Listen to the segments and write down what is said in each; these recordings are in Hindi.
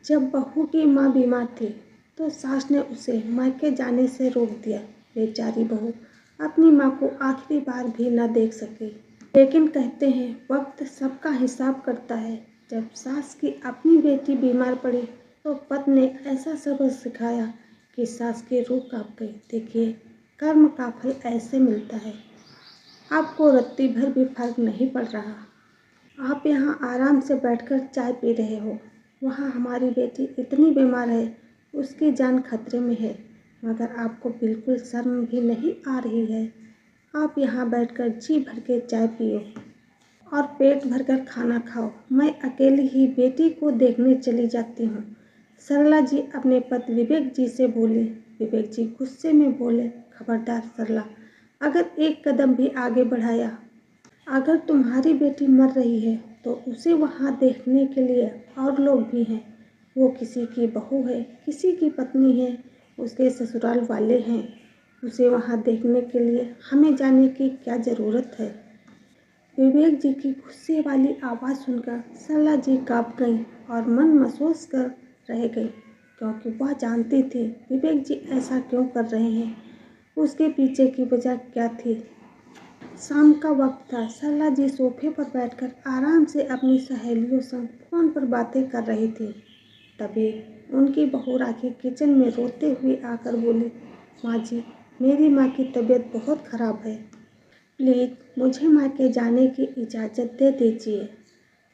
जब बहू की माँ बीमार थी तो सास ने उसे मायके जाने से रोक दिया। बेचारी बहू अपनी माँ को आखिरी बार भी न देख सकी। लेकिन कहते हैं वक्त सबका हिसाब करता है। जब सास की अपनी बेटी बीमार पड़ी तो पति ने ऐसा सबक सिखाया कि सास की रूह कांप गई। देखिए, कर्म का फल ऐसे मिलता है। आपको रत्ती भर भी फर्क नहीं पड़ रहा। आप यहाँ आराम से बैठकर चाय पी रहे हो, वहाँ हमारी बेटी इतनी बीमार है, उसकी जान खतरे में है, मगर आपको बिल्कुल शर्म भी नहीं आ रही है। आप यहाँ बैठकर जी भर के चाय पियो और पेट भरकर खाना खाओ। मैं अकेली ही बेटी को देखने चली जाती हूँ। सरला जी अपने पति विवेक जी से बोली। विवेक जी गुस्से में बोले, खबरदार सरला, अगर एक कदम भी आगे बढ़ाया, अगर तुम्हारी बेटी मर रही है तो उसे वहाँ देखने के लिए और लोग भी हैं। वो किसी की बहू है, किसी की पत्नी है, उसके ससुराल वाले हैं। उसे वहाँ देखने के लिए हमें जाने की क्या ज़रूरत है। विवेक जी की गुस्से वाली आवाज़ सुनकर सरला जी काँप गई और मन महसूस कर रह गई, क्योंकि वह जानती थी विवेक जी ऐसा क्यों कर रहे हैं, उसके पीछे की वजह क्या थी। शाम का वक्त था। सरला जी सोफे पर बैठकर आराम से अपनी सहेलियों संग फोन पर बातें कर रही थी। तभी उनकी बहू राखी किचन में रोते हुए आकर बोली, माँ जी, मेरी माँ की तबीयत बहुत ख़राब है, प्लीज़ मुझे मायके जाने की इजाज़त दे दीजिए।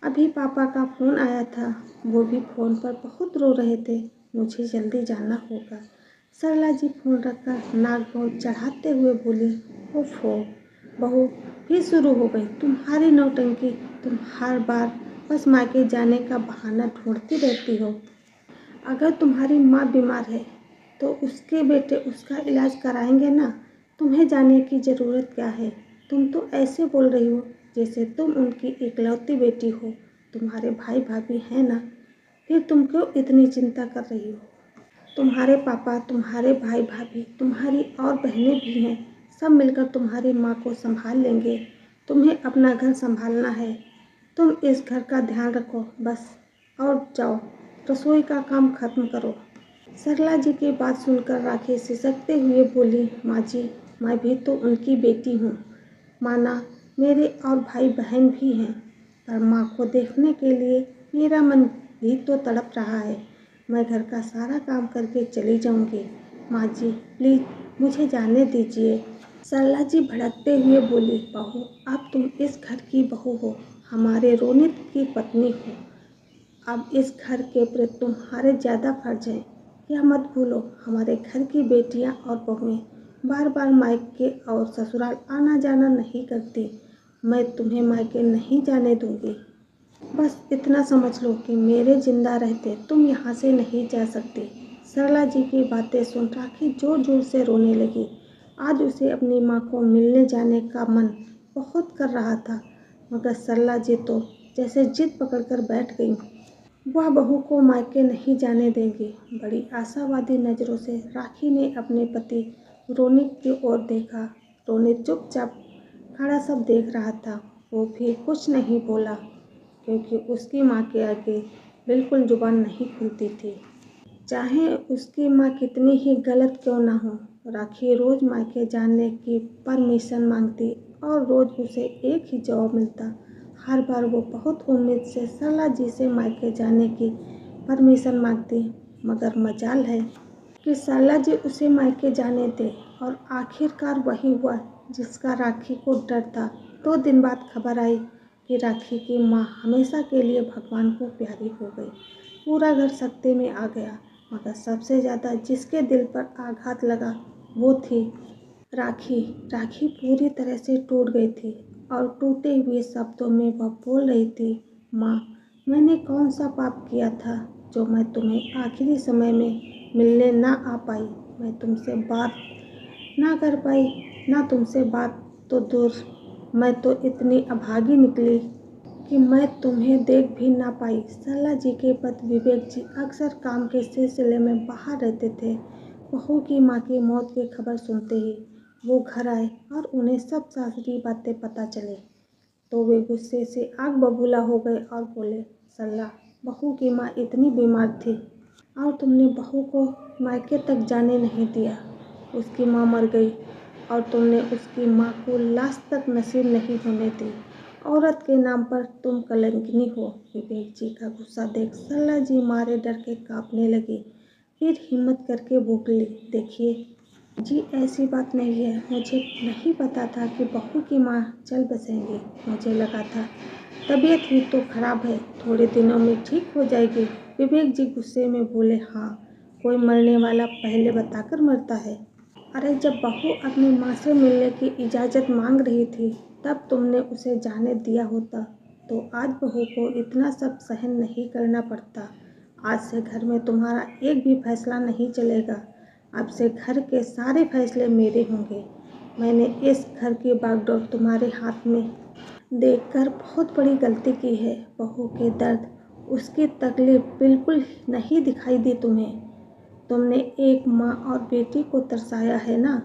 अभी पापा का फ़ोन आया था, वो भी फ़ोन पर बहुत रो रहे थे, मुझे जल्दी जाना होगा। सरला जी फ़ोन रखकर नाक बहुत चढ़ाते हुए बोली, ओफो बहू, फिर शुरू हो गई तुम्हारी नौटंकी। तुम हर बार बस मायके जाने का बहाना ढूंढती रहती हो। अगर तुम्हारी माँ बीमार है तो उसके बेटे उसका इलाज कराएंगे ना, तुम्हें जाने की ज़रूरत क्या है। तुम तो ऐसे बोल रही हो जैसे तुम उनकी इकलौती बेटी हो। तुम्हारे भाई भाभी हैं ना, फिर तुम क्यों इतनी चिंता कर रही हो। तुम्हारे पापा, तुम्हारे भाई भाभी, तुम्हारी और बहनें भी हैं, सब मिलकर तुम्हारी माँ को संभाल लेंगे। तुम्हें अपना घर संभालना है, तुम इस घर का ध्यान रखो बस, और जाओ रसोई का काम खत्म करो। सरला जी की बात सुनकर राखी सिसकते हुए बोली, माँ जी, मैं भी तो उनकी बेटी हूँ। माना मेरे और भाई बहन भी हैं, पर माँ को देखने के लिए मेरा मन भी तो तड़प रहा है। मैं घर का सारा काम करके चली जाऊंगी। माँ जी प्लीज़ मुझे जाने दीजिए। सरला जी भड़कते हुए बोली, बहू, अब तुम इस घर की बहू हो, हमारे रोनित की पत्नी हो। अब इस घर के प्रति तुम्हारे ज़्यादा फर्ज हैं। यह मत भूलो, हमारे घर की बेटियां और बहुएं बार बार मायके और ससुराल आना जाना नहीं करती। मैं तुम्हें मायके नहीं जाने दूंगी। बस इतना समझ लो कि मेरे जिंदा रहते तुम यहाँ से नहीं जा सकती। सरला जी की बातें सुन राखी जोर जोर से रोने लगी। आज उसे अपनी माँ को मिलने जाने का मन बहुत कर रहा था, मगर सरला जी तो जैसे जिद पकड़कर बैठ गई। वह बहू को मायके नहीं जाने देंगी। बड़ी आशावादी नज़रों से राखी ने अपने पति रोनित की ओर देखा। रोनित चुपचाप खड़ा सब देख रहा था। वो भी कुछ नहीं बोला, क्योंकि उसकी माँ के आगे बिल्कुल जुबान नहीं खुलती थी। चाहे उसकी माँ कितनी ही गलत क्यों ना हो, राखी रोज़ मायके जाने की परमिशन मांगती और रोज़ उसे एक ही जवाब मिलता। हर बार वो बहुत उम्मीद से सरला जी से मायके जाने की परमिशन मांगती, मगर मजाल है कि सरला जी उसे मायके जाने दे। और आखिरकार वही हुआ जिसका राखी को डर था। 2 दिन बाद खबर आई कि राखी की माँ हमेशा के लिए भगवान को प्यारी हो गई। पूरा घर सकते में आ गया, मगर सबसे ज़्यादा जिसके दिल पर आघात लगा वो थी राखी। राखी पूरी तरह से टूट गई थी और टूटे हुए शब्दों में वह बोल रही थी, माँ, मैंने कौन सा पाप किया था जो मैं तुम्हें आखिरी समय में मिलने ना आ पाई। मैं तुमसे बात ना कर पाई, ना तुमसे बात तो दूर, मैं तो इतनी अभागी निकली कि मैं तुम्हें देख भी ना पाई। सरला जी के पति विवेक जी अक्सर काम के सिलसिले में बाहर रहते थे। बहू की माँ की मौत की खबर सुनते ही वो घर आए और उन्हें सब सारी बातें पता चली, तो वे गुस्से से आग बबूला हो गए और बोले, सरला, बहू की माँ इतनी बीमार थी और तुमने बहू को मायके तक जाने नहीं दिया। उसकी माँ मर गई और तुमने उसकी माँ को लाश तक नसीब नहीं होने दी। औरत के नाम पर तुम कलंकिनी हो। विवेक जी का गुस्सा देख सरला जी मारे डर के कांपने लगी। फिर हिम्मत करके बोली, देखिए जी ऐसी बात नहीं है। मुझे नहीं पता था कि बहू की माँ चल बसेंगी। मुझे लगा था तबीयत ही तो खराब है, थोड़े दिनों में ठीक हो जाएगी। विवेक जी गुस्से में बोले, हाँ कोई मरने वाला पहले बताकर मरता है। अरे जब बहू अपनी माँ से मिलने की इजाज़त मांग रही थी तब तुमने उसे जाने दिया होता तो आज बहू को इतना सब सहन नहीं करना पड़ता। आज से घर में तुम्हारा एक भी फैसला नहीं चलेगा। अब से घर के सारे फैसले मेरे होंगे। मैंने इस घर की बागडोर तुम्हारे हाथ में देखकर बहुत बड़ी गलती की है। बहू के दर्द, उसकी तकलीफ बिल्कुल नहीं दिखाई दी तुम्हें। तुमने एक माँ और बेटी को तरसाया है ना।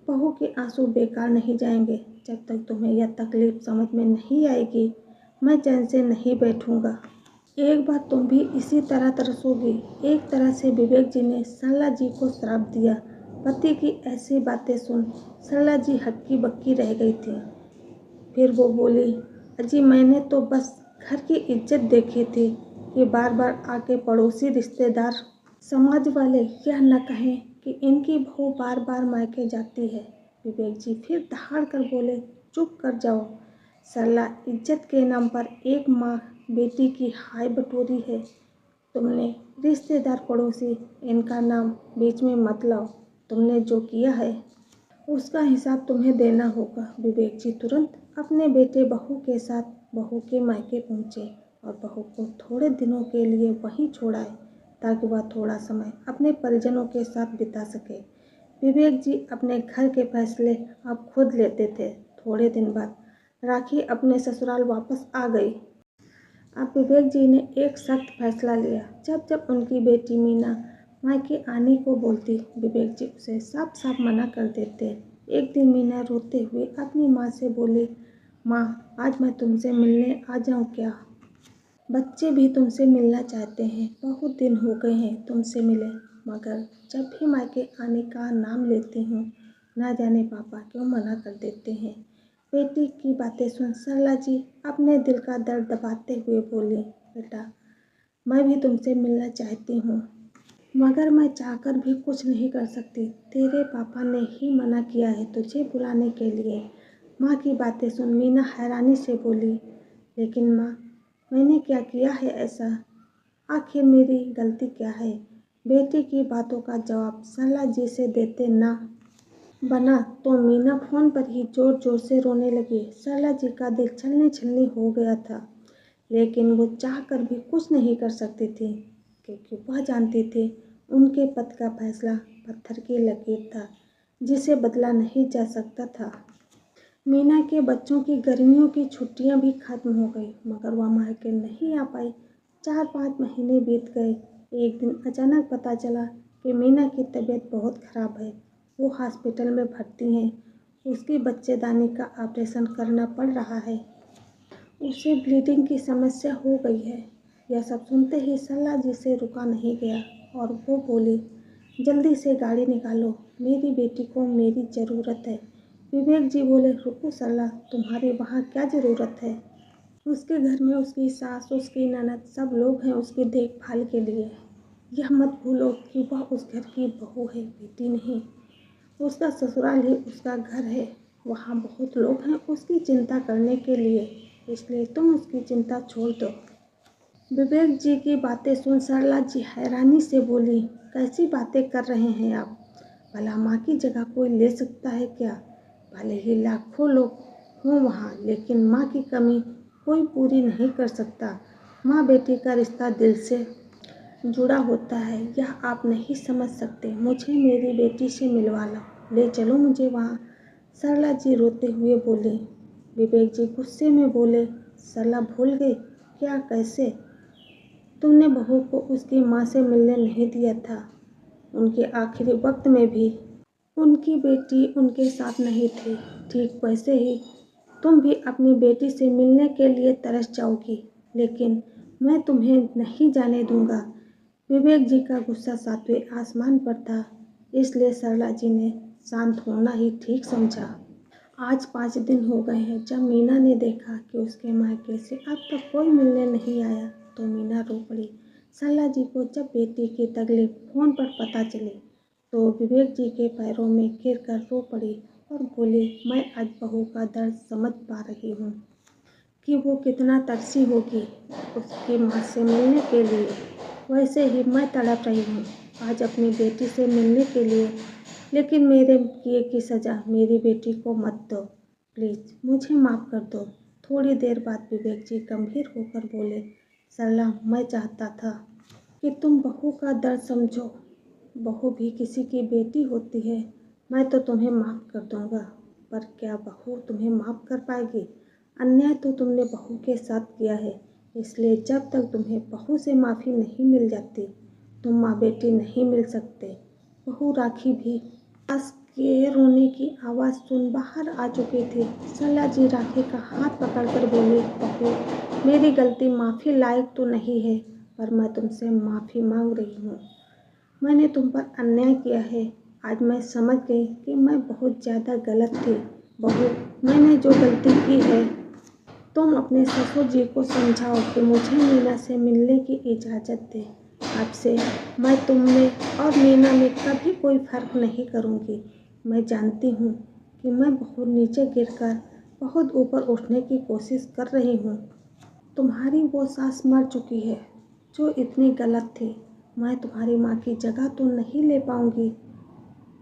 बहू के आंसू बेकार नहीं जाएंगे। जब तक तुम्हें यह तकलीफ समझ में नहीं आएगी मैं चैन से नहीं बैठूंगा। एक बार तुम भी इसी तरह तरसोगी। एक तरह से विवेक जी ने सरला जी को श्राप दिया। पति की ऐसी बातें सुन सरला जी हक्की बक्की रह गई थी। फिर वो बोली, अजी मैंने तो बस घर की इज्जत देखी थी कि बार बार आके पड़ोसी रिश्तेदार समाज वाले यह न कहें कि इनकी बहू बार बार मायके जाती है। विवेक जी फिर दहाड़ कर बोले, चुप कर जाओ सरला, इज्जत के नाम पर एक माँ बेटी की हाय बटोरी है। तुमने रिश्तेदार पड़ोसी इनका नाम बीच में मत लाओ। तुमने जो किया है उसका हिसाब तुम्हें देना होगा। विवेक जी तुरंत अपने बेटे बहू के साथ बहू के मायके पहुँचे और बहू को थोड़े दिनों के लिए वहीं छोड़ाए ताकि वह थोड़ा समय अपने परिजनों के साथ बिता सके। विवेक जी अपने घर के फैसले अब खुद लेते थे। थोड़े दिन बाद राखी अपने ससुराल वापस आ गई। अब विवेक जी ने एक सख्त फैसला लिया। जब जब उनकी बेटी मीना मायके आने को बोलती विवेक जी उसे साफ साफ मना कर देते। एक दिन मीना रोते हुए अपनी माँ से बोली, माँ आज मैं तुमसे मिलने आ जाऊँ क्या? बच्चे भी तुमसे मिलना चाहते हैं। बहुत दिन हो गए हैं तुमसे मिले, मगर जब भी मायके आने का नाम लेती हूँ ना जाने पापा क्यों मना कर देते हैं। बेटी की बातें सुन सरला जी अपने दिल का दर्द दबाते हुए बोली, बेटा मैं भी तुमसे मिलना चाहती हूँ मगर मैं चाहकर भी कुछ नहीं कर सकती। तेरे पापा ने ही मना किया है तुझे बुलाने के लिए। माँ की बातें सुन मीना हैरानी से बोली, लेकिन माँ मैंने क्या किया है ऐसा? आखिर मेरी गलती क्या है? बेटी की बातों का जवाब सरला जी से देते ना बना तो मीना फोन पर ही जोर जोर से रोने लगी। सरला जी का दिल छलनी छलनी हो गया था, लेकिन वो चाह कर भी कुछ नहीं कर सकती थी क्योंकि वह जानती थी उनके पति का फैसला पत्थर की लकीर था जिसे बदला नहीं जा सकता था। मीना के बच्चों की गर्मियों की छुट्टियां भी खत्म हो गई मगर वह मायके नहीं आ पाई। 4-5 महीने बीत गए। एक दिन अचानक पता चला कि मीना की तबीयत बहुत खराब है। वो हॉस्पिटल में भर्ती हैं। उसकी बच्चेदानी का ऑपरेशन करना पड़ रहा है। उसे ब्लीडिंग की समस्या हो गई है। यह सब सुनते ही सरला जी से रुका नहीं गया और वो बोली, जल्दी से गाड़ी निकालो, मेरी बेटी को मेरी ज़रूरत है। विवेक जी बोले, रुको सरला, तुम्हारे वहाँ क्या ज़रूरत है? उसके घर में उसकी सास, उसकी ननद सब लोग हैं उसकी देखभाल के लिए। यह मत भूलो कि वह उस घर की बहू है, बेटी नहीं। उसका ससुराल ही उसका घर है। वहाँ बहुत लोग हैं उसकी चिंता करने के लिए, इसलिए तुम उसकी चिंता छोड़ दो। विवेक जी की बातें सुन सरला जी हैरानी से बोली, कैसी बातें कर रहे हैं आप? भला माँ की जगह कोई ले सकता है क्या? भले ही लाखों लोग हों वहाँ, लेकिन माँ की कमी कोई पूरी नहीं कर सकता। माँ बेटी का रिश्ता दिल से जुड़ा होता है, यह आप नहीं समझ सकते। मुझे मेरी बेटी से मिलवा लो, ले चलो मुझे वहाँ। सरला जी रोते हुए बोली। विवेक जी गुस्से में बोले, सरला भूल गई क्या? कैसे? तुमने बहू को उसकी माँ से मिलने नहीं दिया था। उनके आखिरी वक्त में भी उनकी बेटी उनके साथ नहीं थी। ठीक वैसे ही तुम भी अपनी बेटी से मिलने के लिए तरस जाओगी, लेकिन मैं तुम्हें नहीं जाने दूंगा। विवेक जी का गुस्सा सातवें आसमान पर था, इसलिए सरला जी ने शांत होना ही ठीक समझा। आज 5 दिन हो गए हैं। जब मीना ने देखा कि उसके मायके से अब तक कोई मिलने नहीं आया तो मीना रो पड़ी। सरला जी को जब बेटी की तकलीफ फोन पर पता चली तो विवेक जी के पैरों में गिर कर रो पड़ी और बोली, मैं आज बहू का दर्द समझ पा रही हूँ कि वो कितना तरसी होगी उसकी माँ से मिलने के लिए। वैसे ही मैं तड़प रही हूँ आज अपनी बेटी से मिलने के लिए, लेकिन मेरे किए की सज़ा मेरी बेटी को मत दो। प्लीज़ मुझे माफ़ कर दो। थोड़ी देर बाद विवेक जी गंभीर होकर बोले, सरला, मैं चाहता था कि तुम बहू का दर्द समझो। बहू भी किसी की बेटी होती है। मैं तो तुम्हें माफ़ कर दूंगा, पर क्या बहू तुम्हें माफ़ कर पाएगी? अन्याय तो तुमने बहू के साथ किया है, इसलिए जब तक तुम्हें बहू से माफ़ी नहीं मिल जाती तुम माँ बेटी नहीं मिल सकते। बहू राखी भी सास के रोने की आवाज़ सुन बाहर आ चुकी थी। सरला जी राखी का हाथ पकड़कर बोली, बहू, मेरी गलती माफ़ी लायक तो नहीं है, पर मैं तुमसे माफ़ी मांग रही हूँ। मैंने तुम पर अन्याय किया है। आज मैं समझ गई कि मैं बहुत ज़्यादा गलत थी। बहू, मैंने जो गलती की है, तुम अपने ससुर जी को समझाओ कि मुझे मीना से मिलने की इजाज़त दे। अब से मैं तुम में और मीना में कभी कोई फ़र्क नहीं करूँगी। मैं जानती हूँ कि मैं बहुत नीचे गिरकर बहुत ऊपर उठने की कोशिश कर रही हूँ। तुम्हारी वो सास मर चुकी है जो इतनी गलत थी। मैं तुम्हारी माँ की जगह तो नहीं ले पाऊँगी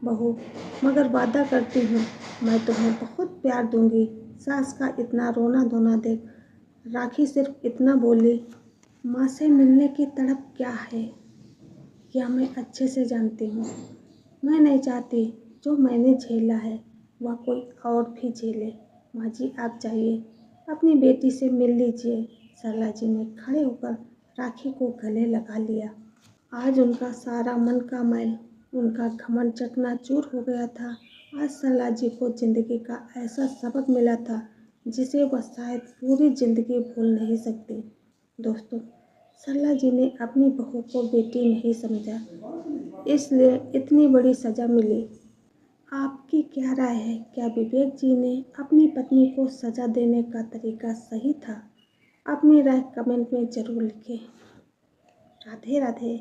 बहू, मगर वादा करती हूँ मैं तुम्हें बहुत प्यार दूँगी। सास का इतना रोना धोना देख राखी सिर्फ इतना बोली, माँ से मिलने की तड़प क्या है यह मैं अच्छे से जानती हूँ। मैं नहीं चाहती जो मैंने झेला है वह कोई और भी झेले। माँ जी, आप जाइए, अपनी बेटी से मिल लीजिए। सरला जी ने खड़े होकर राखी को गले लगा लिया। आज उनका सारा मन का मैल, उनका घमंड चकनाचूर हो गया था। आज सरला जी को जिंदगी का ऐसा सबक मिला था जिसे वह शायद पूरी जिंदगी भूल नहीं सकती। दोस्तों, सरला जी ने अपनी बहू को बेटी नहीं समझा, इसलिए इतनी बड़ी सज़ा मिली। आपकी क्या राय है? क्या विवेक जी ने अपनी पत्नी को सज़ा देने का तरीका सही था? अपनी राय कमेंट में ज़रूर लिखें। राधे राधे।